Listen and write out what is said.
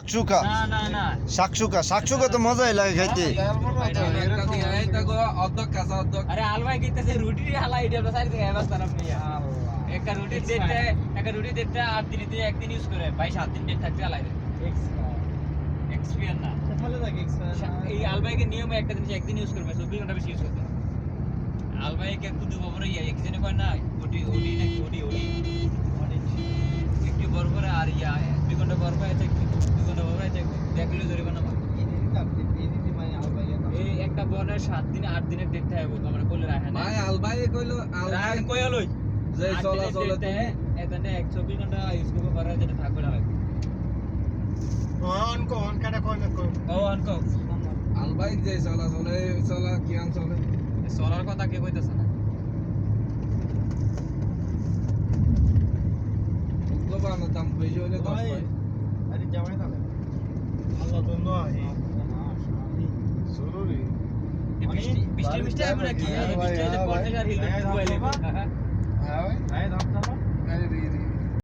শাকসুকা না না না শাকসুকা তো মজাই লাগে খাইতে। আরে আলবাই কিতেছে রুটি হালা এটা সাইড থেকে অবস্থা আপনি একটা রুটি দিতে 8 দিন দিয়ে একদিন ইউজ করে 22 7 দিন ডেট থাকতে আলাই এক্সপিরিয়েন্স না এই আলবাইকে নিয়মে একটা জিনিস একদিন ইউজ করবে 24 ঘন্টা বেশি ইউজ করতে আলবাইকে কুদু ববরে একজনে কয় না ওডি নাকি ওডি একটু বড় করে আর 2 ঘন্টা বড় করে আছে 2 ঘন্টা বড় আছে দেখলে জরিমানা না এই একটা বনের 7 দিনে 8 দিনের ডেট থাকবে আমরা কইলে রাখা না ভাই আলবাই কইলো রাখা কই হলো যে চলা এখানে 24 ঘন্টা ইউজ করবে পারে যেটা থাকবে না অনকো আলবাই যে চলা কি আন চলে সোলার কথা কে কইতাছ না গোবানোর দাম বেশি হলে 10 পায় আরে জামাই তাহলে আল্লাহ তো নয় জরুরি বৃষ্টি হবে নাকি বৃষ্টি হলে পড়তে আর হিল হ্যাঁ ভাই